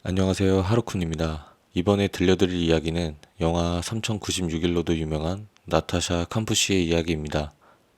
안녕하세요. 하루쿤입니다. 이번에 들려드릴 이야기는 영화 3096일로도 유명한 나타샤 캄푸시의 이야기입니다.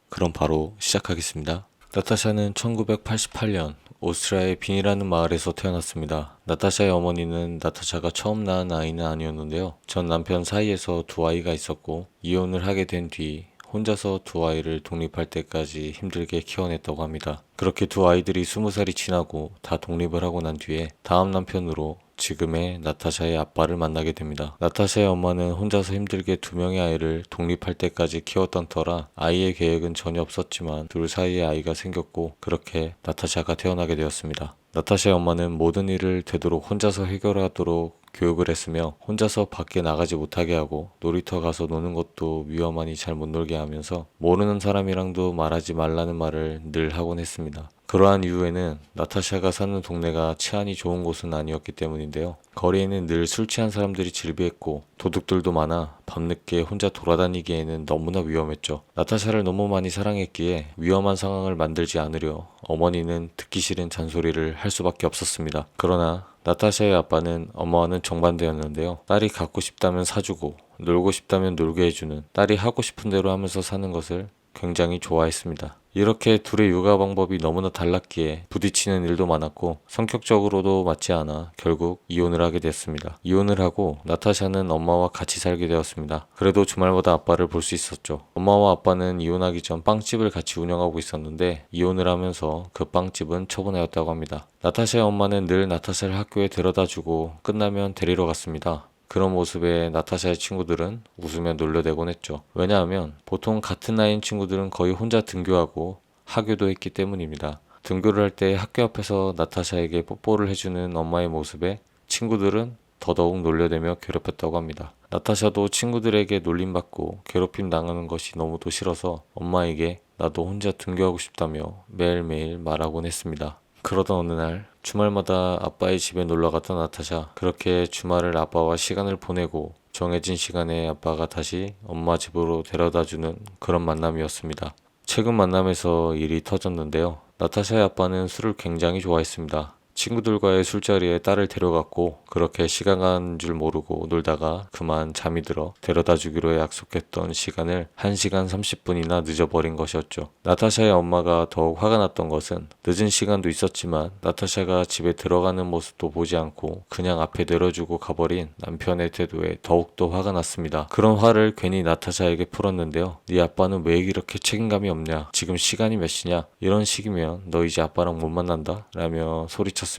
그럼 바로 시작하겠습니다. 나타샤는 1988년 오스트리아의 빈이라는 마을에서 태어났습니다. 나타샤의 어머니는 나타샤가 처음 낳은 아이는 아니었는데요. 전 남편 사이에서 두 아이가 있었고 이혼을 하게 된 뒤 혼자서 두 아이를 독립할 때까지 힘들게 키워냈다고 합니다. 그렇게 두 아이들이 20살이 지나고 다 독립을 하고 난 뒤에 다음 남편으로 지금의 나타샤의 아빠를 만나게 됩니다. 나타샤의 엄마는 혼자서 힘들게 두 명의 아이를 독립할 때까지 키웠던 터라 아이의 계획은 전혀 없었지만 둘 사이에 아이가 생겼고 그렇게 나타샤가 태어나게 되었습니다. 나타샤의 엄마는 모든 일을 되도록 혼자서 해결하도록 교육을 했으며 혼자서 밖에 나가지 못하게 하고 놀이터 가서 노는 것도 위험하니 잘 못 놀게 하면서 모르는 사람이랑도 말하지 말라는 말을 늘 하곤 했습니다. 그러한 이유에는 나타샤가 사는 동네가 치안이 좋은 곳은 아니었기 때문인데요. 거리에는 늘 술 취한 사람들이 질비했고 도둑들도 많아 밤늦게 혼자 돌아다니기에는 너무나 위험했죠. 나타샤를 너무 많이 사랑했기에 위험한 상황을 만들지 않으려 어머니는 듣기 싫은 잔소리를 할 수밖에 없었습니다. 그러나 나타샤의 아빠는 엄마와는 정반대였는데요. 딸이 갖고 싶다면 사주고 놀고 싶다면 놀게 해주는, 딸이 하고 싶은 대로 하면서 사는 것을 굉장히 좋아했습니다. 이렇게 둘의 육아 방법이 너무나 달랐기에 부딪히는 일도 많았고 성격적으로도 맞지 않아 결국 이혼을 하게 됐습니다. 이혼을 하고 나타샤는 엄마와 같이 살게 되었습니다. 그래도 주말마다 아빠를 볼 수 있었죠. 엄마와 아빠는 이혼하기 전 빵집을 같이 운영하고 있었는데 이혼을 하면서 그 빵집은 처분하였다고 합니다. 나타샤의 엄마는 늘 나타샤를 학교에 데려다주고 끝나면 데리러 갔습니다. 그런 모습에 나타샤의 친구들은 웃으며 놀려대곤 했죠. 왜냐하면 보통 같은 나이인 친구들은 거의 혼자 등교하고 하교도 했기 때문입니다. 등교를 할 때 학교 앞에서 나타샤에게 뽀뽀를 해주는 엄마의 모습에 친구들은 더더욱 놀려대며 괴롭혔다고 합니다. 나타샤도 친구들에게 놀림받고 괴롭힘 당하는 것이 너무도 싫어서 엄마에게 나도 혼자 등교하고 싶다며 매일매일 말하곤 했습니다. 그러던 어느 날 주말마다 아빠의 집에 놀러갔던 나타샤. 그렇게 주말을 아빠와 시간을 보내고 정해진 시간에 아빠가 다시 엄마 집으로 데려다주는 그런 만남이었습니다. 최근 만남에서 일이 터졌는데요. 나타샤의 아빠는 술을 굉장히 좋아했습니다. 친구들과의 술자리에 딸을 데려갔고 그렇게 시간 가는 줄 모르고 놀다가 그만 잠이 들어 데려다 주기로 약속했던 시간을 1시간 30분이나 늦어버린 것이었죠. 나타샤의 엄마가 더욱 화가 났던 것은 늦은 시간도 있었지만 나타샤가 집에 들어가는 모습도 보지 않고 그냥 앞에 내려주고 가버린 남편의 태도에 더욱더 화가 났습니다. 그런 화를 괜히 나타샤에게 풀었는데요. 네 아빠는 왜 이렇게 책임감이 없냐? 지금 시간이 몇 시냐? 이런 식이면 너 이제 아빠랑 못 만난다? 라며 소리쳤습니다.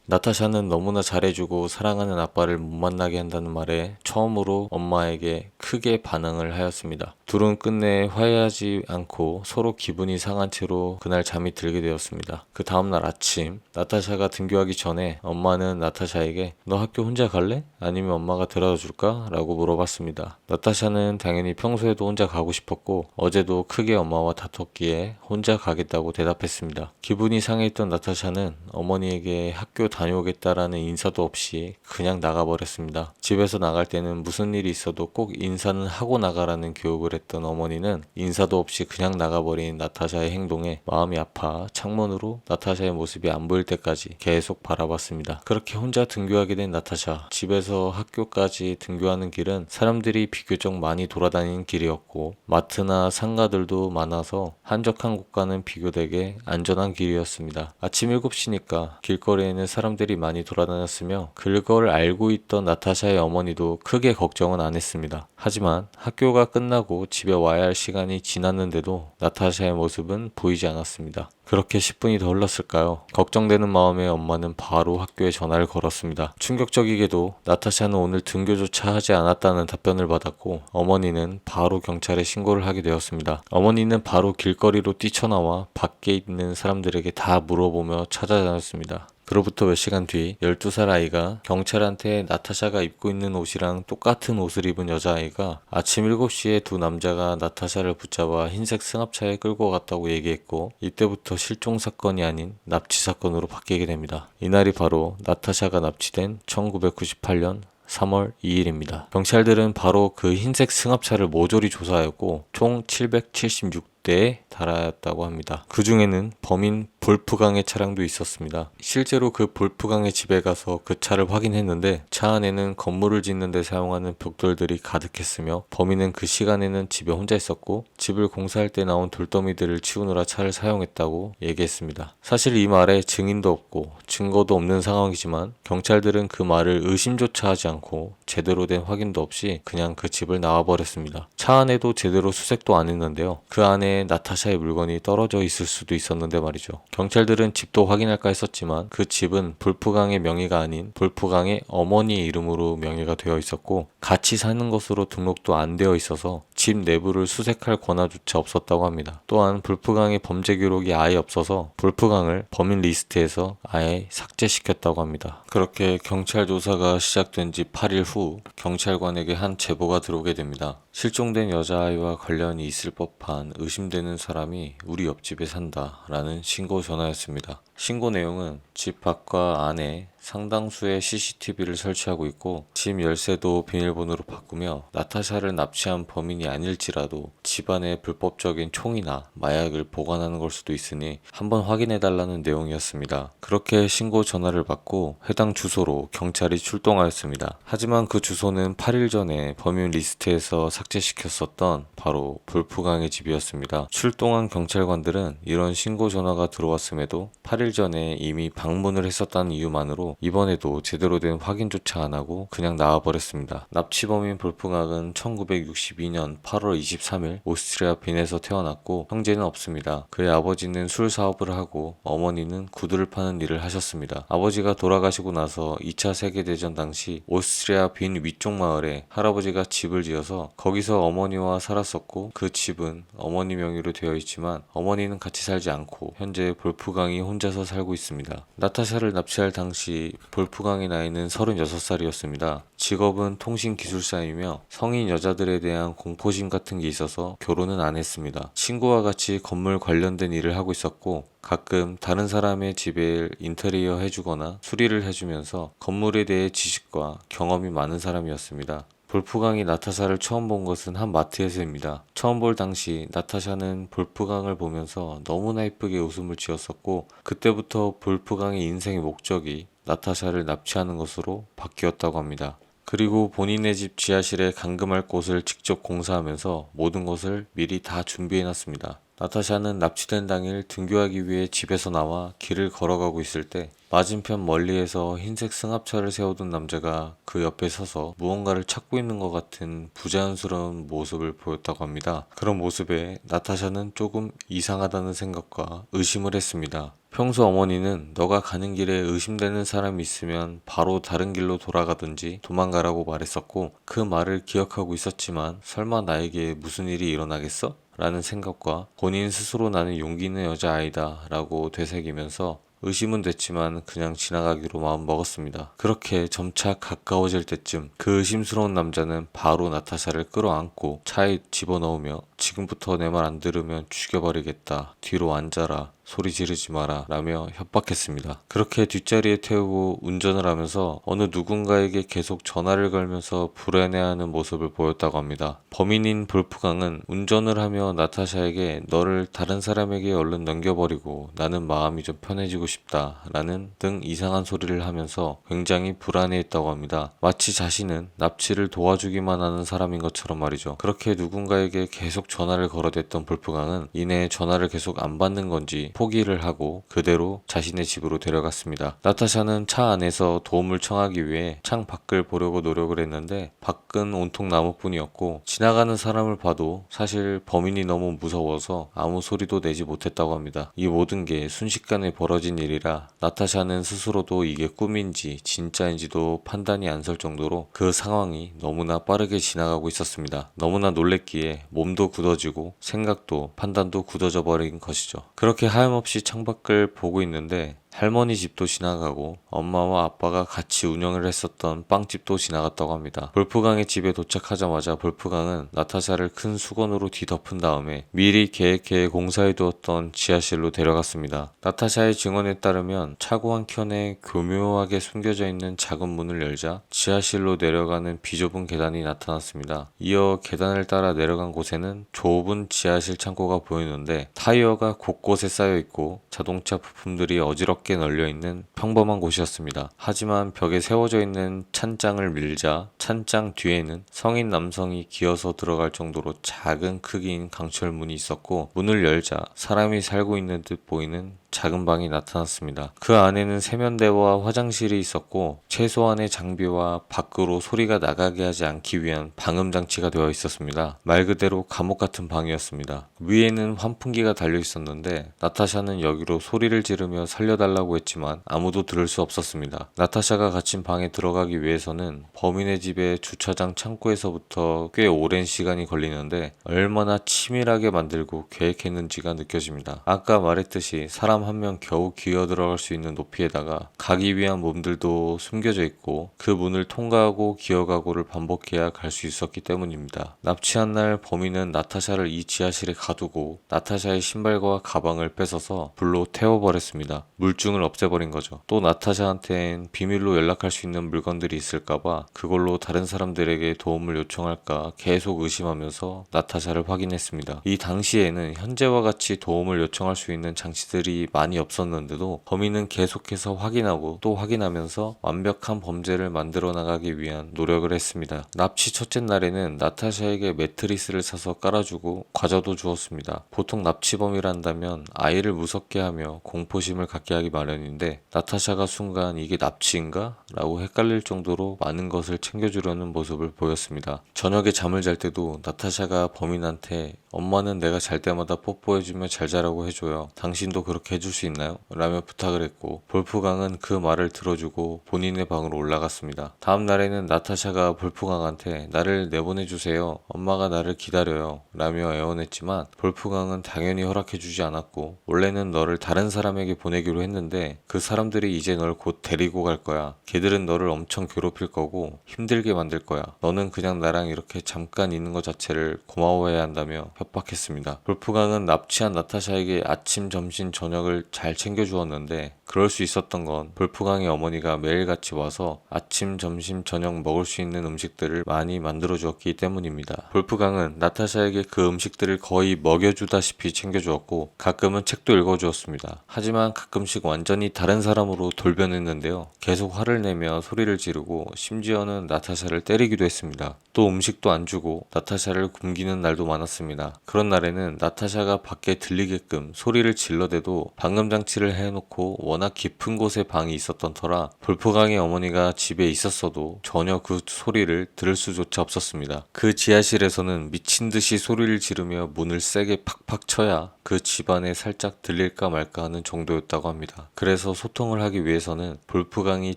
나타샤는 너무나 잘해주고 사랑하는 아빠를 못 만나게 한다는 말에 처음으로 엄마에게 크게 반응을 하였습니다. 둘은 끝내 화해하지 않고 서로 기분이 상한 채로 그날 잠이 들게 되었습니다. 그 다음날 아침 나타샤가 등교하기 전에 엄마는 나타샤에게 너 학교 혼자 갈래? 아니면 엄마가 데려다 줄까? 라고 물어봤습니다. 나타샤는 당연히 평소에도 혼자 가고 싶었고 어제도 크게 엄마와 다퉜기에 혼자 가겠다고 대답했습니다. 기분이 상해있던 나타샤는 어머니에게 학교 다녀오겠다라는 인사도 없이 그냥 나가버렸습니다. 집에서 나갈 때는 무슨 일이 있어도 꼭 인사는 하고 나가라는 교육을 했던 어머니는 인사도 없이 그냥 나가버린 나타샤의 행동에 마음이 아파 창문으로 나타샤의 모습이 안 보일 때까지 계속 바라봤습니다. 그렇게 혼자 등교하게 된 나타샤. 집에서 학교까지 등교하는 길은 사람들이 비교적 많이 돌아다니는 길이었고 마트나 상가들도 많아서 한적한 곳과는 비교되게 안전한 길이었습니다. 아침 7시니까 길거리에는 사람들이 많이 돌아다녔으며 그걸 알고 있던 나타샤의 어머니도 크게 걱정은 안 했습니다. 하지만 학교가 끝나고 집에 와야 할 시간이 지났는데도 나타샤의 모습은 보이지 않았습니다. 그렇게 10분이 더 흘렀을까요? 걱정되는 마음에 엄마는 바로 학교에 전화를 걸었습니다. 충격적이게도 나타샤는 오늘 등교조차 하지 않았다는 답변을 받았고 어머니는 바로 경찰에 신고를 하게 되었습니다. 어머니는 바로 길거리로 뛰쳐나와 밖에 있는 사람들에게 다 물어보며 찾아다녔습니다. 그로부터 몇 시간 뒤 12살 아이가 경찰한테 나타샤가 입고 있는 옷이랑 똑같은 옷을 입은 여자아이가 아침 7시에 두 남자가 나타샤를 붙잡아 흰색 승합차에 끌고 갔다고 얘기했고 이때부터 실종 사건이 아닌 납치 사건으로 바뀌게 됩니다. 이날이 바로 나타샤가 납치된 1998년 3월 2일입니다. 경찰들은 바로 그 흰색 승합차를 모조리 조사하였고 총 776 60대에 달하였다고 합니다. 그 중에는 범인 볼프강의 차량도 있었습니다. 실제로 그 볼프강의 집에 가서 그 차를 확인했는데 차 안에는 건물을 짓는 데 사용하는 벽돌들이 가득했으며 범인은 그 시간에는 집에 혼자 있었고 집을 공사할 때 나온 돌더미들을 치우느라 차를 사용했다고 얘기했습니다. 사실 이 말에 증인도 없고 증거도 없는 상황이지만 경찰들은 그 말을 의심조차 하지 않고 제대로 된 확인도 없이 그냥 그 집을 나와버렸습니다. 차 안에도 제대로 수색도 안 했는데요. 그 안에 나타샤의 물건이 떨어져 있을 수도 있었는데 말이죠. 경찰들은 집도 확인할까 했었지만 그 집은 볼프강의 명의가 아닌 볼프강의 어머니의 이름으로 명의가 되어 있었고 같이 사는 것으로 등록도 안 되어 있어서 집 내부를 수색할 권한조차 없었다고 합니다. 또한 볼프강의 범죄 기록이 아예 없어서 볼프강을 범인 리스트에서 아예 삭제시켰다고 합니다. 그렇게 경찰 조사가 시작된 지 8일 후 경찰관에게 한 제보가 들어오게 됩니다. 실종된 여자아이와 관련이 있을 법한 의심되는 사람이 우리 옆집에 산다 라는 신고 전화였습니다. 신고 내용은 집 밖과 안에 상당수의 CCTV를 설치하고 있고 집 열쇠도 비밀번호로 바꾸며 나타샤를 납치한 범인이 아닐지라도 집안에 불법적인 총이나 마약을 보관하는 걸 수도 있으니 한번 확인해달라는 내용이었습니다. 그렇게 신고 전화를 받고 해당 주소로 경찰이 출동하였습니다. 하지만 그 주소는 8일 전에 범인 리스트에서 삭제시켰었던 바로 볼프강의 집이었습니다. 출동한 경찰관들은 이런 신고 전화가 들어왔음에도 8일 전에 이미 방문을 했었다는 이유만으로 이번에도 제대로 된 확인조차 안 하고 그냥 나와버렸습니다. 납치범인 볼프강은 1962년 8월 23일 오스트리아 빈에서 태어났고 형제는 없습니다. 그의 아버지는 술 사업을 하고 어머니는 구두를 파는 일을 하셨습니다. 아버지가 돌아가시고 나서 2차 세계대전 당시 오스트리아 빈 위쪽 마을에 할아버지가 집을 지어서 거기서 어머니와 살았었고 그 집은 어머니 명의로 되어 있지만 어머니는 같이 살지 않고 현재 볼프강이 혼자서 살고 있습니다. 나타샤를 납치할 당시 볼프강의 나이는 36살이었습니다. 직업은 통신기술사이며 성인 여자들에 대한 공포심 같은 게 있어서 결혼은 안 했습니다. 친구와 같이 건물 관련된 일을 하고 있었고 가끔 다른 사람의 집에 인테리어 해주거나 수리를 해주면서 건물에 대해 지식과 경험이 많은 사람이었습니다. 볼프강이 나타샤를 처음 본 것은 한 마트에서입니다. 처음 볼 당시 나타샤는 볼프강을 보면서 너무나 예쁘게 웃음을 지었었고 그때부터 볼프강의 인생의 목적이 나타샤를 납치하는 것으로 바뀌었다고 합니다. 그리고 본인의 집 지하실에 감금할 곳을 직접 공사하면서 모든 것을 미리 다 준비해놨습니다. 나타샤는 납치된 당일 등교하기 위해 집에서 나와 길을 걸어가고 있을 때 맞은편 멀리에서 흰색 승합차를 세우던 남자가 그 옆에 서서 무언가를 찾고 있는 것 같은 부자연스러운 모습을 보였다고 합니다. 그런 모습에 나타샤는 조금 이상하다는 생각과 의심을 했습니다. 평소 어머니는 너가 가는 길에 의심되는 사람이 있으면 바로 다른 길로 돌아가든지 도망가라고 말했었고 그 말을 기억하고 있었지만 설마 나에게 무슨 일이 일어나겠어? 라는 생각과 본인 스스로 나는 용기 있는 여자아이다 라고 되새기면서 의심은 됐지만 그냥 지나가기로 마음 먹었습니다. 그렇게 점차 가까워질 때쯤 그 의심스러운 남자는 바로 나타샤를 끌어안고 차에 집어넣으며 지금부터 내 말 안 들으면 죽여버리겠다. 뒤로 앉아라. 소리 지르지 마라 라며 협박했습니다. 그렇게 뒷자리에 태우고 운전을 하면서 어느 누군가에게 계속 전화를 걸면서 불안해하는 모습을 보였다고 합니다. 범인인 볼프강은 운전을 하며 나타샤에게 너를 다른 사람에게 얼른 넘겨버리고 나는 마음이 좀 편해지고 싶다 라는 등 이상한 소리를 하면서 굉장히 불안해했다고 합니다. 마치 자신은 납치를 도와주기만 하는 사람인 것처럼 말이죠. 그렇게 누군가에게 계속 전화를 걸어댔던 볼프강은 이내 전화를 계속 안 받는 건지 포기를 하고 그대로 자신의 집으로 데려갔습니다. 나타샤는 차 안에서 도움을 청하기 위해 창 밖을 보려고 노력을 했는데 밖은 온통 나무뿐이었고 지나가는 사람을 봐도 사실 범인이 너무 무서워서 아무 소리도 내지 못했다고 합니다. 이 모든 게 순식간에 벌어진 일이라 나타샤는 스스로도 이게 꿈인지 진짜인지도 판단이 안 설 정도로 그 상황이 너무나 빠르게 지나가고 있었습니다. 너무나 놀랬기에 몸도 굳어지고 생각도 판단도 굳어져 버린 것이죠. 그렇게 하염없이 창밖을 보고 있는데 할머니 집도 지나가고 엄마와 아빠가 같이 운영을 했었던 빵집도 지나갔다고 합니다. 볼프강의 집에 도착하자마자 볼프강은 나타샤를 큰 수건으로 뒤덮은 다음에 미리 계획해 공사해 두었던 지하실로 데려갔습니다. 나타샤의 증언에 따르면 차고 한 켠에 교묘하게 숨겨져 있는 작은 문을 열자 지하실로 내려가는 비좁은 계단이 나타났습니다. 이어 계단을 따라 내려간 곳에는 좁은 지하실 창고가 보이는데 타이어가 곳곳에 쌓여 있고 자동차 부품들이 어지럽게 널려 있는 평범한 곳이었습니다. 하지만 벽에 세워져 있는 찬장을 밀자 찬장 뒤에는 성인 남성이 기어서 들어갈 정도로 작은 크기인 강철문이 있었고, 문을 열자 사람이 살고 있는 듯 보이는 작은 방이 나타났습니다. 그 안에는 세면대와 화장실이 있었고 최소한의 장비와 밖으로 소리가 나가게 하지 않기 위한 방음 장치가 되어 있었습니다. 말 그대로 감옥 같은 방이었습니다. 위에는 환풍기가 달려 있었는데 나타샤는 여기로 소리를 지르며 살려달라고 했지만 아무도 들을 수 없었습니다. 나타샤가 갇힌 방에 들어가기 위해서는 범인의 집의 주차장 창고에서부터 꽤 오랜 시간이 걸리는데 얼마나 치밀하게 만들고 계획했는지가 느껴집니다. 아까 말했듯이 사람 한 명 겨우 기어 들어갈 수 있는 높이에다가 가기 위한 몸들도 숨겨져 있고 그 문을 통과하고 기어가고를 반복해야 갈 수 있었기 때문입니다. 납치한 날 범인은 나타샤를 이 지하실에 가두고 나타샤의 신발과 가방을 뺏어서 불로 태워버렸습니다. 물증을 없애버린 거죠. 또 나타샤한텐 비밀로 연락할 수 있는 물건들이 있을까봐 그걸로 다른 사람들에게 도움을 요청할까 계속 의심하면서 나타샤를 확인했습니다. 이 당시에는 현재와 같이 도움을 요청할 수 있는 장치들이 많이 없었는데도 범인은 계속해서 확인하고 또 확인하면서 완벽한 범죄를 만들어 나가기 위한 노력을 했습니다. 납치 첫째 날에는 나타샤에게 매트리스를 사서 깔아주고 과자도 주었습니다. 보통 납치범이란다면 아이를 무섭게 하며 공포심을 갖게 하기 마련인데 나타샤가 순간 이게 납치인가? 라고 헷갈릴 정도로 많은 것을 챙겨주려는 모습을 보였습니다. 저녁에 잠을 잘 때도 나타샤가 범인한테 엄마는 내가 잘 때마다 뽀뽀해주며 잘 자라고 해줘요. 당신도 그렇게 해줄 수 있나요? 라며 부탁을 했고 볼프강은 그 말을 들어주고 본인의 방으로 올라갔습니다. 다음 날에는 나타샤가 볼프강한테 나를 내보내주세요. 엄마가 나를 기다려요. 라며 애원했지만 볼프강은 당연히 허락해주지 않았고 원래는 너를 다른 사람에게 보내기로 했는데 그 사람들이 이제 널 곧 데리고 갈 거야. 걔들은 너를 엄청 괴롭힐 거고 힘들게 만들 거야. 너는 그냥 나랑 이렇게 잠깐 있는 것 자체를 고마워해야 한다며 협박했습니다. 볼프강은 납치한 나타샤에게 아침, 점심, 저녁을 잘 챙겨주었는데 그럴 수 있었던 건 볼프강의 어머니가 매일같이 와서 아침, 점심, 저녁 먹을 수 있는 음식들을 많이 만들어 주었기 때문입니다. 볼프강은 나타샤에게 그 음식들을 거의 먹여주다시피 챙겨주었고 가끔은 책도 읽어주었습니다. 하지만 가끔씩 완전히 다른 사람으로 돌변했는데요. 계속 화를 내며 소리를 지르고 심지어는 나타샤를 때리기도 했습니다. 또 음식도 안 주고 나타샤를 굶기는 날도 많았습니다. 그런 날에는 나타샤가 밖에 들리게끔 소리를 질러대도 방음 장치를 해놓고 워낙 깊은 곳에 방이 있었던 터라 볼프강의 어머니가 집에 있었어도 전혀 그 소리를 들을 수조차 없었습니다. 그 지하실에서는 미친 듯이 소리를 지르며 문을 세게 팍팍 쳐야 그 집안에 살짝 들릴까 말까 하는 정도였다고 합니다. 그래서 소통을 하기 위해서는 볼프강이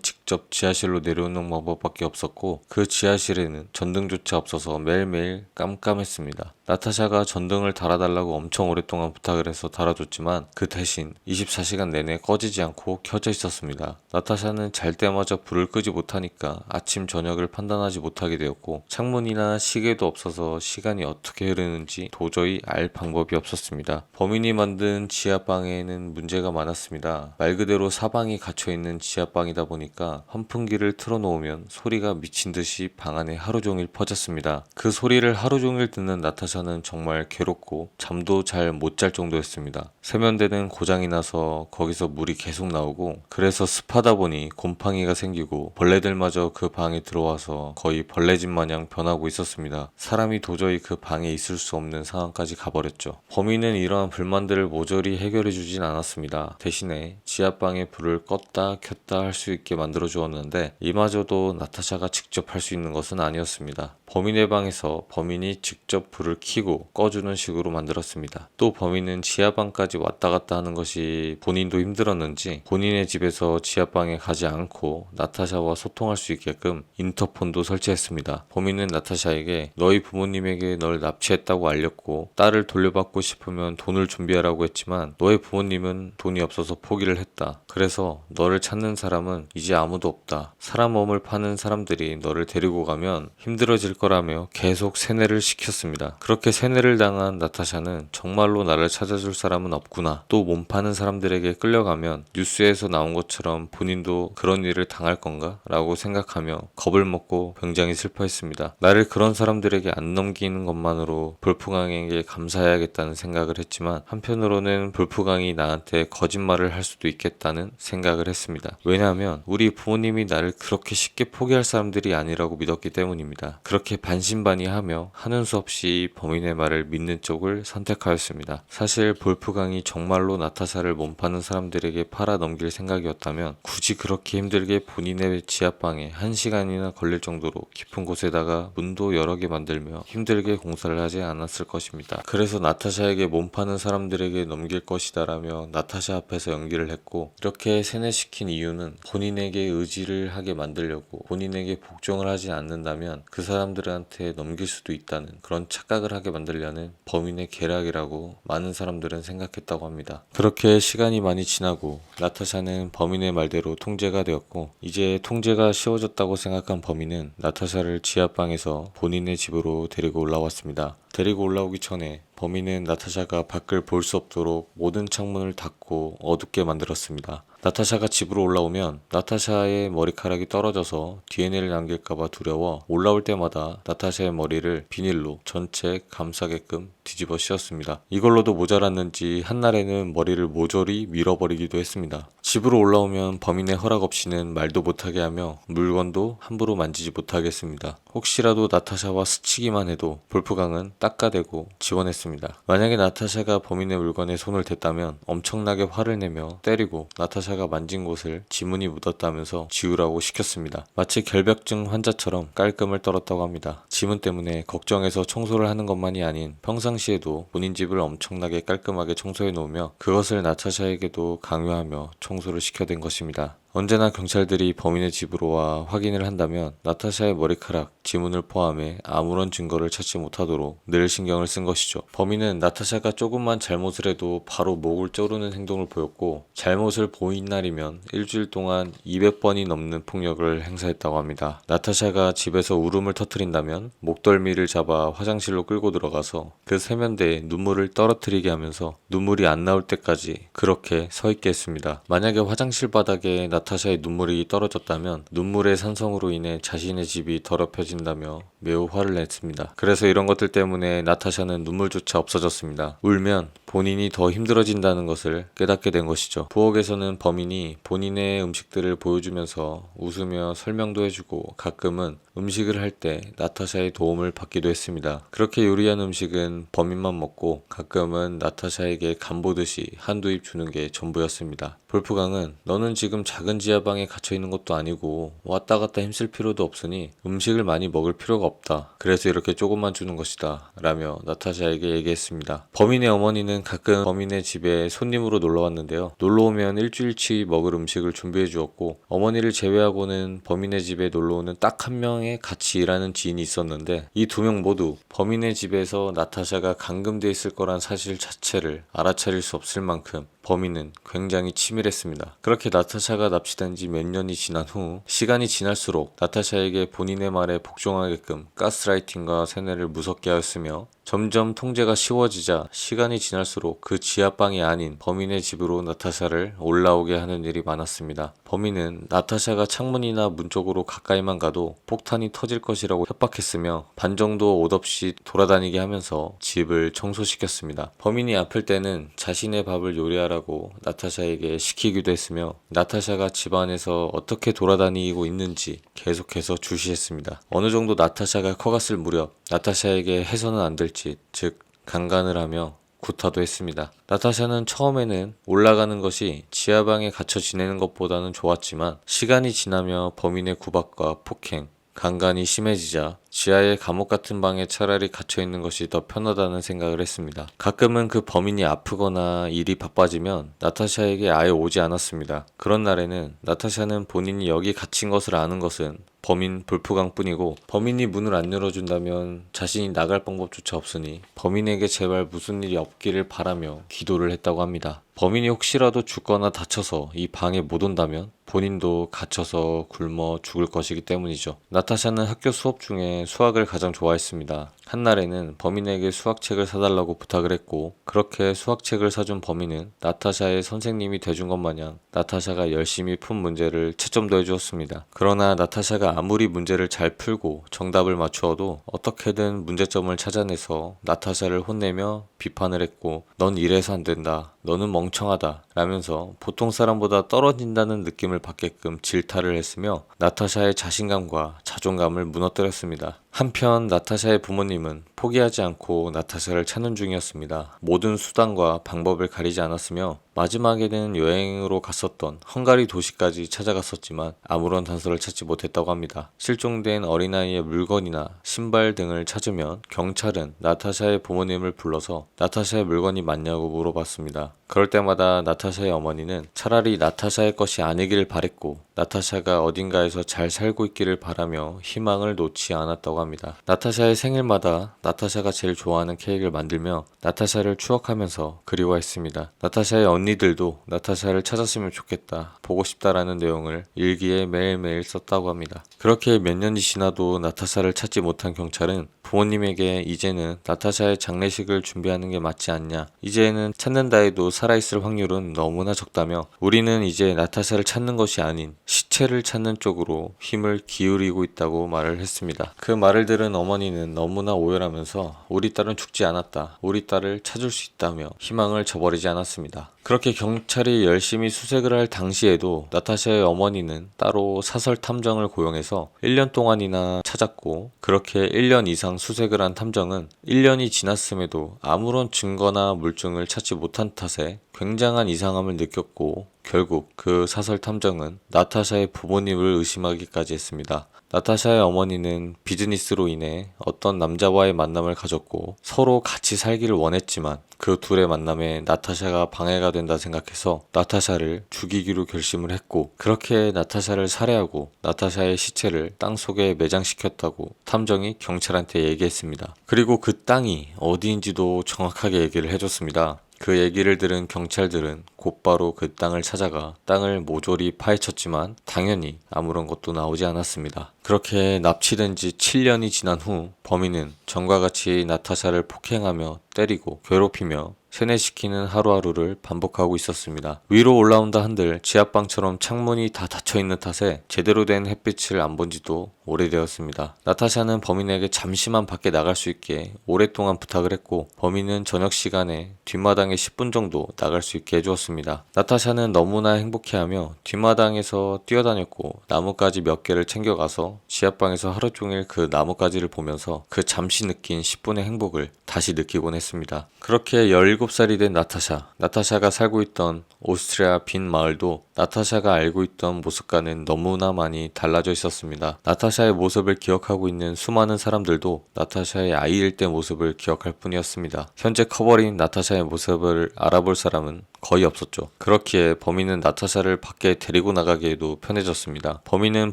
직접 지하실로 내려오는 방법밖에 없었고 그 지하실에는 전등조차 없어서 매일매일 깜깜했습니다. 나타샤가 전등을 달아달라고 엄청 오랫동안 부탁을 해서 달아줬지만 그 대신 24시간 내내 꺼지지 않고 켜져 있었습니다. 나타샤는 잘 때마다 불을 끄지 못하니까 아침 저녁을 판단하지 못하게 되었고 창문이나 시계도 없어서 시간이 어떻게 흐르는지 도저히 알 방법이 없었습니다. 범인이 만든 지하방에는 문제가 많았습니다. 말 그대로 사방이 갇혀있는 지하방이다 보니까 환풍기를 틀어놓으면 소리가 미친 듯이 방 안에 하루 종일 퍼졌습니다. 그 소리를 하루 종일 듣는 나타샤는 정말 괴롭고 잠도 잘 못 잘 정도였습니다. 세면대는 고장이 나서 거기서 물이 계속 나오고 그래서 습하다 보니 곰팡이가 생기고 벌레들마저 그 방에 들어와서 거의 벌레집 마냥 변하고 있었습니다. 사람이 도저히 그 방에 있을 수 없는 상황까지 가버렸죠. 범인은 이러한 불만들을 모조리 해결해주진 않았습니다. 대신에 지하방의 불을 껐다 켰다 할 수 있게 만들어줬습니다. 만들어 주었는데 이마저도 나타샤가 직접 할 수 있는 것은 아니었습니다. 범인의 방에서 범인이 직접 불을 켜고 꺼주는 식으로 만들었습니다. 또 범인은 지하방까지 왔다 갔다 하는 것이 본인도 힘들었는지 본인의 집에서 지하방에 가지 않고 나타샤와 소통할 수 있게끔 인터폰도 설치했습니다. 범인은 나타샤에게 너희 부모님에게 널 납치했다고 알렸고 딸을 돌려받고 싶으면 돈을 준비하라고 했지만 너의 부모님은 돈이 없어서 포기를 했다. 그래서 너를 찾는 사람은 이제 아무도 없다. 사람 몸을 파는 사람들이 너를 데리고 가면 힘들어질 거라며 계속 세뇌를 시켰습니다. 그렇게 세뇌를 당한 나타샤는 정말로 나를 찾아줄 사람은 없구나. 또 몸 파는 사람들에게 끌려가면 뉴스에서 나온 것처럼 본인도 그런 일을 당할 건가? 라고 생각하며 겁을 먹고 굉장히 슬퍼했습니다. 나를 그런 사람들에게 안 넘기는 것만으로 볼프강에게 감사해야겠다는 생각을 했지만 한편으로는 볼프강이 나한테 거짓말을 할 수도 있겠다는 생각을 했습니다. 왜냐하면 우리 부모님이 나를 그렇게 쉽게 포기할 사람들이 아니라고 믿었기 때문입니다. 그렇게 반신반의하며 하는 수 없이 범인의 말을 믿는 쪽을 선택하였습니다. 사실 볼프강이 정말로 나타샤를 몸파는 사람들에게 팔아 넘길 생각이었다면 굳이 그렇게 힘들게 본인의 지하방에 1시간이나 걸릴 정도로 깊은 곳에다가 문도 여러 개 만들며 힘들게 공사를 하지 않았을 것입니다. 그래서 나타샤에게 몸파는 사람들에게 넘길 것이다라며 나타샤 앞에서 연기를 했고 이렇게 세뇌시킨 이유는 본인에게 의지를 하게 만들려고 본인에게 복종을 하지 않는다면 그 사람들한테 넘길 수도 있다는 그런 착각을 하게 만들려는 범인의 계략이라고 많은 사람들은 생각했다고 합니다. 그렇게 시간이 많이 지나고 나타샤는 범인의 말대로 통제가 되었고 이제 통제가 쉬워졌다고 생각한 범인은 나타샤를 지하방에서 본인의 집으로 데리고 올라왔습니다. 데리고 올라오기 전에 범인은 나타샤가 밖을 볼 수 없도록 모든 창문을 닫고 어둡게 만들었습니다. 나타샤가 집으로 올라오면 나타샤의 머리카락이 떨어져서 DNA를 남길까봐 두려워 올라올 때마다 나타샤의 머리를 비닐로 전체 감싸게끔 뒤집어 씌웠습니다. 이걸로도 모자랐는지 한날에는 머리를 모조리 밀어버리기도 했습니다. 집으로 올라오면 범인의 허락 없이는 말도 못하게 하며 물건도 함부로 만지지 못하게 했습니다. 혹시라도 나타샤와 스치기만 해도 볼프강은 닦아대고 지원했습니다. 만약에 나타샤가 범인의 물건에 손을 댔다면 엄청나게 화를 내며 때리고 나타샤가 만진 곳을 지문이 묻었다면서 지우라고 시켰습니다. 마치 결벽증 환자처럼 깔끔을 떨었다고 합니다. 지문 때문에 걱정해서 청소를 하는 것만이 아닌 평상시에도 본인 집을 엄청나게 깔끔하게 청소해 놓으며 그것을 나타샤에게도 강요하며 청소를 시켜댄 것입니다. 언제나 경찰들이 범인의 집으로 와 확인을 한다면 나타샤의 머리카락, 지문을 포함해 아무런 증거를 찾지 못하도록 늘 신경을 쓴 것이죠. 범인은 나타샤가 조금만 잘못을 해도 바로 목을 조르는 행동을 보였고 잘못을 보인 날이면 일주일 동안 200번이 넘는 폭력을 행사했다고 합니다. 나타샤가 집에서 울음을 터뜨린다면 목덜미를 잡아 화장실로 끌고 들어가서 그 세면대에 눈물을 떨어뜨리게 하면서 눈물이 안 나올 때까지 그렇게 서 있게 했습니다. 만약에 화장실 바닥에 나타샤의 눈물이 떨어졌다면 눈물의 산성으로 인해 자신의 집이 더럽혀진다며 매우 화를 냈습니다. 그래서 이런 것들 때문에 나타샤는 눈물조차 없어졌습니다. 울면 본인이 더 힘들어진다는 것을 깨닫게 된 것이죠. 부엌에서는 범인이 본인의 음식들을 보여주면서 웃으며 설명도 해주고 가끔은 음식을 할 때 나타샤의 도움을 받기도 했습니다. 그렇게 요리한 음식은 범인만 먹고 가끔은 나타샤에게 간보듯이 한두 입 주는 게 전부였습니다. 볼프강은 너는 지금 작은 지하방에 갇혀있는 것도 아니고 왔다 갔다 힘쓸 필요도 없으니 음식을 많이 먹을 필요가 없다. 그래서 이렇게 조금만 주는 것이다. 라며 나타샤에게 얘기했습니다. 범인의 어머니는 가끔 범인의 집에 손님으로 놀러 왔는데요. 놀러 오면 일주일치 먹을 음식을 준비해 주었고 어머니를 제외하고는 범인의 집에 놀러 오는 딱 한 명의 같이 일하는 지인이 있었는데 이 두 명 모두 범인의 집에서 나타샤가 감금돼 있을 거란 사실 자체를 알아차릴 수 없을 만큼 범인은 굉장히 치밀했습니다. 그렇게 나타샤가 납치된 지 몇 년이 지난 후 시간이 지날수록 나타샤에게 본인의 말에 복종하게끔 가스라이팅과 세뇌를 무섭게 하였으며 점점 통제가 쉬워지자 시간이 지날수록 그 지하방이 아닌 범인의 집으로 나타샤를 올라오게 하는 일이 많았습니다. 범인은 나타샤가 창문이나 문 쪽으로 가까이만 가도 폭탄이 터질 것이라고 협박했으며 반 정도 옷 없이 돌아다니게 하면서 집을 청소시켰습니다. 범인이 아플 때는 자신의 밥을 요리하라고 나타샤에게 시키기도 했으며 나타샤가 집안에서 어떻게 돌아다니고 있는지 계속해서 주시했습니다. 어느 정도 나타샤가 커갔을 무렵 나타샤에게 해서는 안 될 짓, 즉 강간을 하며 구타도 했습니다. 나타샤는 처음에는 올라가는 것이 지하방에 갇혀 지내는 것보다는 좋았지만 시간이 지나며 범인의 구박과 폭행, 강간이 심해지자 지하의 감옥 같은 방에 차라리 갇혀 있는 것이 더 편하다는 생각을 했습니다. 가끔은 그 범인이 아프거나 일이 바빠지면 나타샤에게 아예 오지 않았습니다. 그런 날에는 나타샤는 본인이 여기 갇힌 것을 아는 것은 범인 볼프강뿐이고 범인이 문을 안 열어준다면 자신이 나갈 방법조차 없으니 범인에게 제발 무슨 일이 없기를 바라며 기도를 했다고 합니다. 범인이 혹시라도 죽거나 다쳐서 이 방에 못 온다면 본인도 갇혀서 굶어 죽을 것이기 때문이죠. 나타샤는 학교 수업 중에 수학을 가장 좋아했습니다. 한날에는 범인에게 수학책을 사달라고 부탁을 했고 그렇게 수학책을 사준 범인은 나타샤의 선생님이 돼준 것 마냥 나타샤가 열심히 푼 문제를 채점도 해주었습니다. 그러나 나타샤가 아무리 문제를 잘 풀고 정답을 맞추어도 어떻게든 문제점을 찾아내서 나타샤를 혼내며 비판을 했고 넌 이래서 안 된다. 너는 멍청하다 라면서 보통 사람보다 떨어진다는 느낌을 받게끔 질타를 했으며 나타샤의 자신감과 자존감을 무너뜨렸습니다. 한편 나타샤의 부모님은 포기하지 않고 나타샤를 찾는 중이었습니다. 모든 수단과 방법을 가리지 않았으며 마지막에는 여행으로 갔었던 헝가리 도시까지 찾아갔었지만 아무런 단서를 찾지 못했다고 합니다. 실종된 어린아이의 물건이나 신발 등을 찾으면 경찰은 나타샤의 부모님을 불러서 나타샤의 물건이 맞냐고 물어봤습니다. 그럴 때마다 나타샤의 어머니는 차라리 나타샤의 것이 아니길 바랬고 나타샤가 어딘가에서 잘 살고 있기를 바라며 희망을 놓지 않았다고 합니다. 나타샤의 생일마다 나타샤가 제일 좋아하는 케이크를 만들며 나타샤를 추억하면서 그리워했습니다. 나타샤의 언니들도 나타샤를 찾았으면 좋겠다, 보고 싶다라는 내용을 일기에 매일매일 썼다고 합니다. 그렇게 몇 년이 지나도 나타샤를 찾지 못한 경찰은 부모님에게 이제는 나타샤의 장례식을 준비하는 게 맞지 않냐, 이제는 찾는다 해도 살아있을 확률은 너무나 적다며 우리는 이제 나타샤를 찾는 것이 아닌 시체를 찾는 쪽으로 힘을 기울이고 있다고 말을 했습니다. 그 말을 들은 어머니는 너무나 오열하면서 우리 딸은 죽지 않았다, 우리 딸을 찾을 수 있다며 희망을 저버리지 않았습니다. 그렇게 경찰이 열심히 수색을 할 당시에도 나타샤의 어머니는 따로 사설 탐정을 고용해서 1년 동안이나 찾았고 그렇게 1년 이상 수색을 한 탐정은 1년이 지났음에도 아무런 증거나 물증을 찾지 못한 탓에 굉장한 이상함을 느꼈고 결국 그 사설 탐정은 나타샤의 부모님을 의심하기까지 했습니다. 나타샤의 어머니는 비즈니스로 인해 어떤 남자와의 만남을 가졌고 서로 같이 살기를 원했지만 그 둘의 만남에 나타샤가 방해가 된다 생각해서 나타샤를 죽이기로 결심을 했고 그렇게 나타샤를 살해하고 나타샤의 시체를 땅속에 매장시켰다고 탐정이 경찰한테 얘기했습니다. 그리고 그 땅이 어디인지도 정확하게 얘기를 해줬습니다. 그 얘기를 들은 경찰들은 곧바로 그 땅을 찾아가 땅을 모조리 파헤쳤지만 당연히 아무런 것도 나오지 않았습니다. 그렇게 납치된 지 7년이 지난 후 범인은 전과 같이 나타샤를 폭행하며 때리고 괴롭히며 세뇌시키는 하루하루를 반복하고 있었습니다. 위로 올라온다 한들 지하방처럼 창문이 다 닫혀있는 탓에 제대로 된 햇빛을 안 본 지도 오래되었습니다. 나타샤는 범인에게 잠시만 밖에 나갈 수 있게 오랫동안 부탁을 했고 범인은 저녁 시간에 뒷마당에 10분 정도 나갈 수 있게 해주었습니다. 나타샤는 너무나 행복해하며 뒷마당에서 뛰어다녔고 나뭇가지 몇 개를 챙겨가서 지하방에서 하루 종일 그 나뭇가지를 보면서 그 잠시 느낀 10분의 행복을 다시 느끼곤 했습니다. 그렇게 17살이 된 나타샤가 살고 있던 오스트리아 빈 마을도 나타샤가 알고 있던 모습과는 너무나 많이 달라져 있었습니다. 나타샤의 모습을 기억하고 있는 수많은 사람들도 나타샤의 아이일 때 모습을 기억할 뿐이었습니다. 현재 커버린 나타샤의 모습을 알아볼 사람은 거의 없었죠. 그렇기에 범인은 나타샤를 밖에 데리고 나가기에도 편해졌습니다. 범인은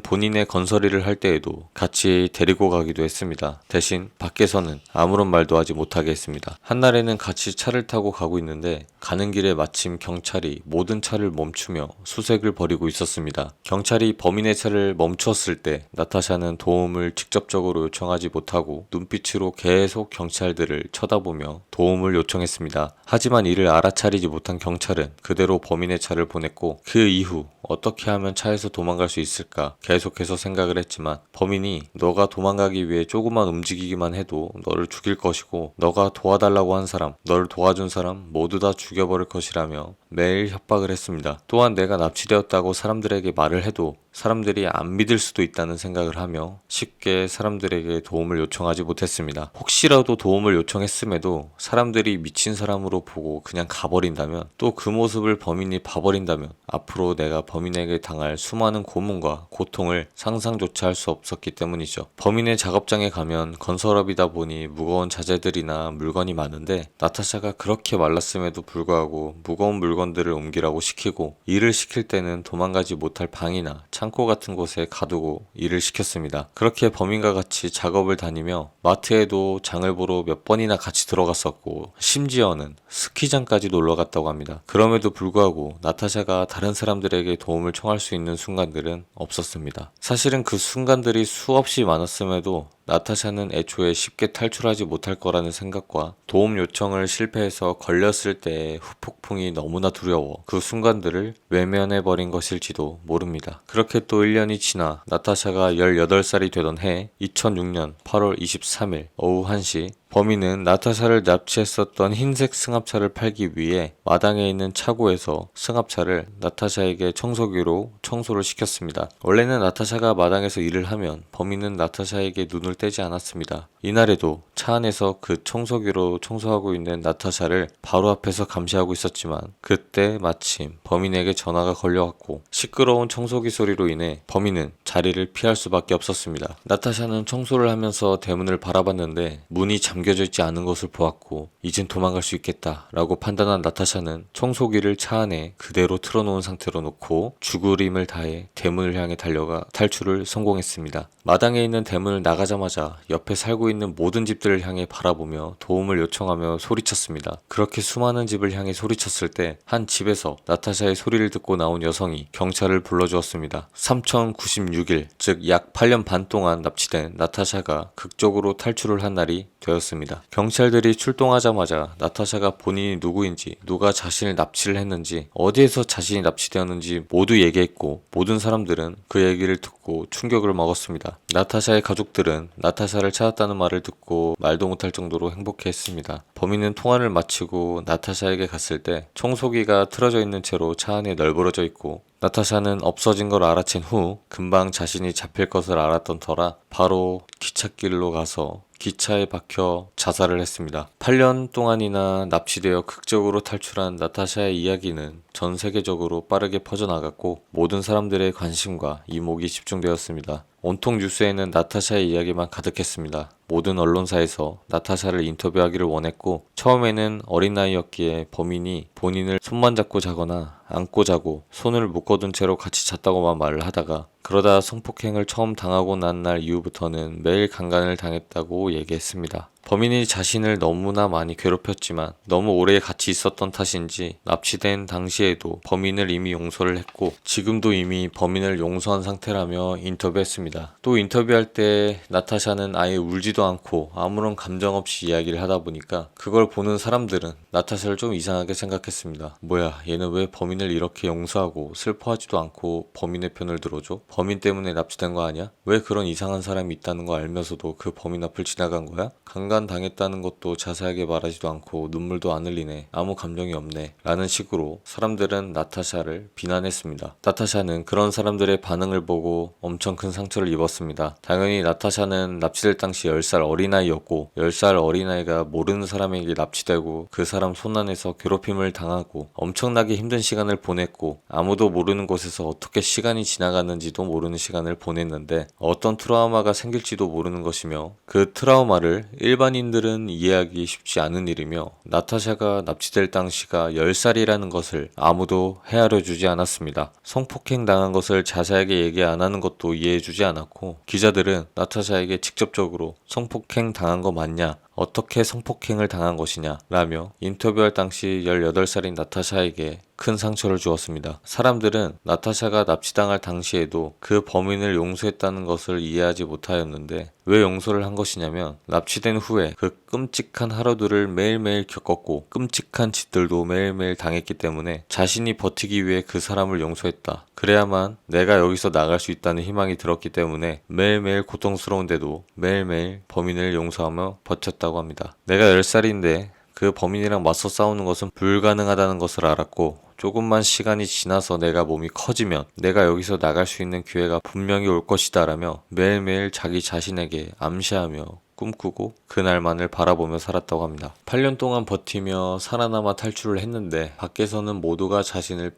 본인의 건설일을 할 때에도 같이 데리고 가기도 했습니다. 대신 밖에서는 아무런 말도 하지 못하게 했습니다. 한날에는 같이 차를 타고 가고 있는데 가는 길에 마침 경찰이 모든 차를 멈추며 수색을 벌이고 있었습니다. 경찰이 범인의 차를 멈추었을 때 나타샤는 도움을 직접적으로 요청하지 못하고 눈빛으로 계속 경찰들을 쳐다보며 도움을 요청했습니다. 하지만 이를 알아차리지 못한 경찰은 그대로 범인의 차를 보냈고 그 이후 어떻게 하면 차에서 도망갈 수 있을까 계속해서 생각을 했지만 범인이 너가 도망가기 위해 조금만 움직이기만 해도 너를 죽일 것이고 너가 도와달라고 한 사람, 너를 도와준 사람 모두 다 죽여버릴 것이라며 매일 협박을 했습니다. 또한 내가 납치되었다고 사람들에게 말을 해도 사람들이 안 믿을 수도 있다는 생각을 하며 쉽게 사람들에게 도움을 요청하지 못했습니다. 혹시라도 도움을 요청했음에도 사람들이 미친 사람으로 보고 그냥 가버린다면, 또 그 모습을 범인이 봐버린다면 앞으로 내가 범인에게 당할 수많은 고문과 고통을 상상조차 할 수 없었기 때문이죠. 범인의 작업장에 가면 건설업이다 보니 무거운 자재들이나 물건이 많은데 나타샤가 그렇게 말랐음에도 불구하고 무거운 물건들을 옮기라고 시키고, 일을 시킬 때는 도망가지 못할 방이나 창고 같은 곳에 가두고 일을 시켰습니다. 그렇게 범인과 같이 작업을 다니며 마트에도 장을 보러 몇 번이나 같이 들어갔었고, 심지어는 스키장까지 놀러 갔다고 합니다. 그럼에도 불구하고 나타샤가 다른 사람들에게 도움을 청할 수 있는 순간들은 없었습니다. 사실은 그 순간들이 수없이 많았음에도 나타샤는 애초에 쉽게 탈출하지 못할 거라는 생각과 도움 요청을 실패해서 걸렸을 때의 후폭풍이 너무나 두려워 그 순간들을 외면해버린 것일지도 모릅니다. 그렇게 또 1년이 지나 나타샤가 18살이 되던 해 2006년 8월 23일 오후 1시, 범인은 나타샤를 납치했었던 흰색 승합차를 팔기 위해 마당에 있는 차고에서 승합차를 나타샤에게 청소기로 청소를 시켰습니다. 원래는 나타샤가 마당에서 일을 하면 범인은 나타샤에게 눈을 떼지 않았습니다. 이날에도 차 안에서 그 청소기로 청소하고 있는 나타샤를 바로 앞에서 감시하고 있었지만, 그때 마침 범인에게 전화가 걸려왔고 시끄러운 청소기 소리로 인해 범인은 자리를 피할 수밖에 없었습니다. 나타샤는 청소를 하면서 대문을 바라봤는데 문이 잠겨져 있지 않은 것을 보았고, 이젠 도망갈 수 있겠다 라고 판단한 나타샤는 청소기를 차 안에 그대로 틀어놓은 상태로 놓고 죽을힘을 다해 대문을 향해 달려가 탈출을 성공했습니다. 마당에 있는 대문을 나가자마자 옆에 살고 있는 모든 집들을 향해 바라보며 도움을 요청하며 소리쳤습니다. 그렇게 수많은 집을 향해 소리쳤을 때 한 집에서 나타샤의 소리를 듣고 나온 여성이 경찰을 불러주었습니다. 3096일, 즉 약 8년 반 동안 납치된 나타샤가 극적으로 탈출을 한 날이 되었습니다. 경찰들이 출동하자마자 나타샤가 본인이 누구인지, 누가 자신을 납치를 했는지, 어디에서 자신이 납치되었는지 모두 얘기했고, 모든 사람들은 그 얘기를 듣고 충격을 먹었습니다. 나타샤의 가족들은 나타샤를 찾았다는 말을 듣고 말도 못할 정도로 행복해했습니다. 범인은 통화를 마치고 나타샤에게 갔을 때 청소기가 틀어져 있는 채로 차 안에 널브러져 있고, 나타샤는 없어진 걸 알아챈 후 금방 자신이 잡힐 것을 알았던 터라 바로 기찻길로 가서 기차에 박혀 자살을 했습니다. 8년 동안이나 납치되어 극적으로 탈출한 나타샤의 이야기는 전 세계적으로 빠르게 퍼져나갔고 모든 사람들의 관심과 이목이 집중되었습니다. 온통 뉴스에는 나타샤의 이야기만 가득했습니다. 모든 언론사에서 나타샤를 인터뷰하기를 원했고, 처음에는 어린 나이였기에 범인이 본인을 손만 잡고 자거나 안고 자고 손을 묶어둔 채로 같이 잤다고만 말을 하다가, 그러다 성폭행을 처음 당하고 난 날 이후부터는 매일 강간을 당했다고 얘기했습니다. 범인이 자신을 너무나 많이 괴롭혔지만 너무 오래 같이 있었던 탓인지 납치된 당시에도 범인을 이미 용서를 했고 지금도 이미 범인을 용서한 상태라며 인터뷰했습니다. 또 인터뷰할 때 나타샤는 아예 울지도 않고 아무런 감정 없이 이야기를 하다 보니까 그걸 보는 사람들은 나타샤를 좀 이상하게 생각했습니다. 뭐야, 얘는 왜 범인을 이렇게 용서하고 슬퍼하지도 않고 범인의 편을 들어줘? 범인 때문에 납치된 거 아니야? 왜 그런 이상한 사람이 있다는 거 알면서도 그 범인 앞을 지나간 거야? 강간 당했다는 것도 자세하게 말하지도 않고 눈물도 안 흘리네. 아무 감정이 없네. 라는 식으로 사람들은 나타샤를 비난했습니다. 나타샤는 그런 사람들의 반응을 보고 엄청 큰 상처를 입었습니다. 당연히 나타샤는 납치될 당시 10살 어린아이였고 10살 어린아이가 모르는 사람에게 납치되고 그 사람 손안에서 괴롭힘을 당하고 엄청나게 힘든 시간을 보냈고 아무도 모르는 곳에서 어떻게 시간이 지나갔는지도 모르는 시간을 보냈는데 어떤 트라우마가 생길지도 모르는 것이며 그 트라우마를 일반인들은 이해하기 쉽지 않은 일이며 나타샤가 납치될 당시가 10살이라는 것을 아무도 헤아려 주지 않았습니다. 성폭행 당한 것을 자세하게 얘기 안 하는 것도 이해해 주지 않았고 기자들은 나타샤에게 직접적으로 성폭행 당한 거 맞냐? 어떻게 성폭행을 당한 것이냐? 라며 인터뷰할 당시 18살인 나타샤에게 큰 상처를 주었습니다. 사람들은 나타샤가 납치당할 당시에도 그 범인을 용서했다는 것을 이해하지 못하였는데 왜 용서를 한 것이냐면 납치된 후에 그 끔찍한 하루들을 매일매일 겪었고 끔찍한 짓들도 매일매일 당했기 때문에 자신이 버티기 위해 그 사람을 용서했다. 그래야만 내가 여기서 나갈 수 있다는 희망이 들었기 때문에 매일매일 고통스러운데도 매일매일 범인을 용서하며 버텼다고 합니다. 내가 10살인데 그 범인이랑 맞서 싸우는 것은 불가능하다는 것을 알았고 조금만 시간이 지나서 내가 몸이 커지면 내가 여기서 나갈 수 있는 기회가 분명히 올 것이다 라며 매일매일 자기 자신에게 암시하며 꿈꾸고 그날만을 바라보며 살았다고 합니다. 8년 동안 버티며 살아남아 탈출을 했는데 밖에서는 모두가 자신을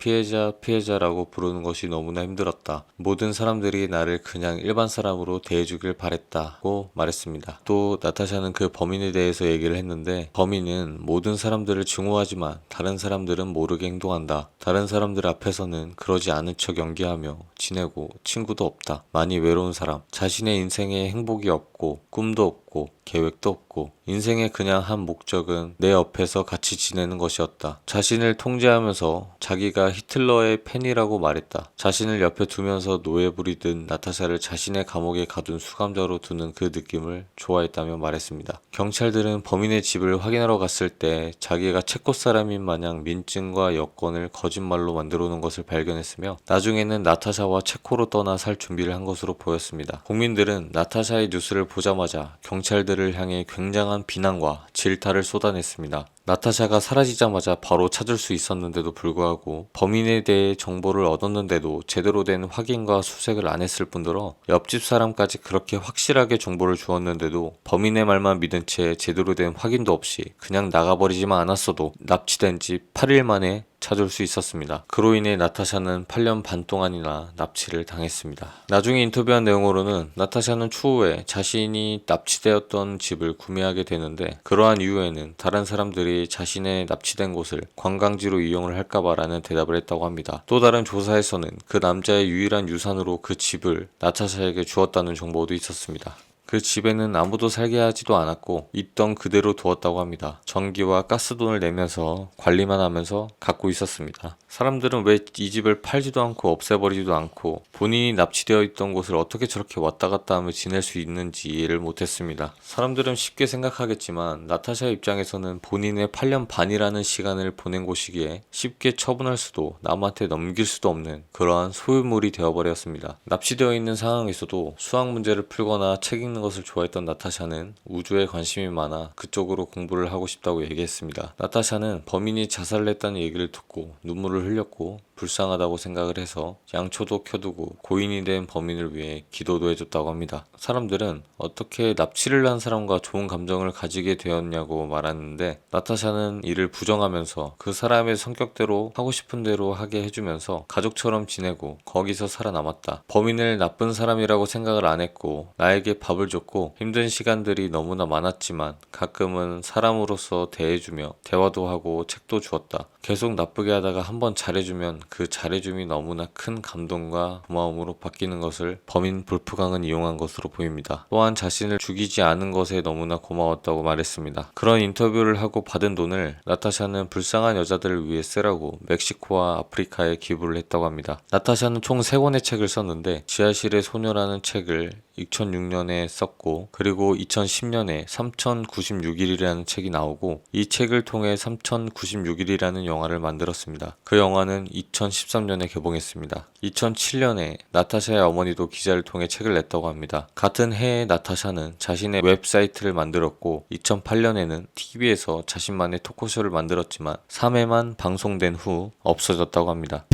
피해자라고 부르는 것이 너무나 힘들었다. 모든 사람들이 나를 그냥 일반 사람으로 대해주길 바랬다고 말했습니다. 또 나타샤는 그 범인에 대해서 얘기를 했는데 범인은 모든 사람들을 증오하지만 다른 사람들은 모르게 행동한다. 다른 사람들 앞에서는 그러지 않은 척 연기하며 지내고 친구도 없다. 많이 외로운 사람. 자신의 인생에 행복이 없고 꿈도 없고 계획도 없고 인생의 그냥 한 목적은 내 옆에서 같이 지내는 것이었다. 자신을 통제하면서 자기가 히틀러의 팬이라고 말했다. 자신을 옆에 두면서 노예 부리듯 나타샤를 자신의 감옥에 가둔 수감자로 두는 그 느낌을 좋아했다며 말했습니다. 경찰들은 범인의 집을 확인하러 갔을 때 자기가 체코 사람인 마냥 민증과 여권을 거짓말로 만들어 놓은 것을 발견했으며 나중에는 나타샤와 체코로 떠나 살 준비를 한 것으로 보였습니다. 국민들은 나타샤의 뉴스를 보자마자 경찰들을 향해 굉장한 비난과 질타를 쏟아냈습니다. 나타샤가 사라지자마자 바로 찾을 수 있었는데도 불구하고 범인에 대해 정보를 얻었는데도 제대로 된 확인과 수색을 안 했을 뿐더러 옆집 사람까지 그렇게 확실하게 정보를 주었는데도 범인의 말만 믿은 채 제대로 된 확인도 없이 그냥 나가버리지만 않았어도 납치된 지 8일 만에 찾을 수 있었습니다. 그로 인해 나타샤는 8년 반 동안이나 납치를 당했습니다. 나중에 인터뷰한 내용으로는 나타샤는 추후에 자신이 납치되었던 집을 구매하게 되는데 그러한 이유에는 다른 사람들이 자신의 납치된 곳을 관광지로 이용을 할까봐라는 대답을 했다고 합니다. 또 다른 조사에서는 그 남자의 유일한 유산으로 그 집을 나타샤에게 주었다는 정보도 있었습니다. 그 집에는 아무도 살게 하지도 않았고 있던 그대로 두었다고 합니다. 전기와 가스돈을 내면서 관리만 하면서 갖고 있었습니다. 사람들은 왜 이 집을 팔지도 않고 없애버리지도 않고 본인이 납치되어 있던 곳을 어떻게 저렇게 왔다 갔다 하며 지낼 수 있는지 이해를 못했습니다. 사람들은 쉽게 생각하겠지만 나타샤 입장에서는 본인의 8년 반이라는 시간을 보낸 곳이기에 쉽게 처분할 수도 남한테 넘길 수도 없는 그러한 소유물이 되어버렸습니다. 납치되어 있는 상황에서도 수학 문제를 풀거나 책 읽는 것을 좋아했던 나타샤는 우주에 관심이 많아 그쪽으로 공부를 하고 싶다고 얘기했습니다. 나타샤는 범인이 자살을 했다는 얘기를 듣고 눈물을 흘렸고 불쌍하다고 생각을 해서 양초도 켜두고 고인이 된 범인을 위해 기도도 해줬다고 합니다. 사람들은 어떻게 납치를 한 사람과 좋은 감정을 가지게 되었냐고 말하는데 나타샤는 이를 부정하면서 그 사람의 성격대로 하고 싶은 대로 하게 해주면서 가족처럼 지내고 거기서 살아남았다. 범인을 나쁜 사람이라고 생각을 안 했고 나에게 밥을 줬고 힘든 시간들이 너무나 많았지만 가끔은 사람으로서 대해주며 대화도 하고 책도 주었다. 계속 나쁘게 하다가 한번 잘해주면 그 잘해줌이 너무나 큰 감동과 고마움으로 바뀌는 것을 범인 볼프강은 이용한 것으로 보입니다. 또한 자신을 죽이지 않은 것에 너무나 고마웠다고 말했습니다. 그런 인터뷰를 하고 받은 돈을 나타샤는 불쌍한 여자들을 위해 쓰라고 멕시코와 아프리카에 기부를 했다고 합니다. 나타샤는 총 3권의 책을 썼는데 지하실의 소녀라는 책을 2006년에 썼고 그리고 2010년에 3096일이라는 책이 나오고 이 책을 통해 3096일이라는 영화를 만들었습니다. 그 영화는 2013년에 개봉했습니다. 2007년에 나타샤의 어머니도 기자를 통해 책을 냈다고 합니다. 같은 해에 나타샤는 자신의 웹사이트를 만들었고 2008년에는 TV에서 자신만의 토크쇼를 만들었지만 3회만 방송된 후 없어졌다고 합니다.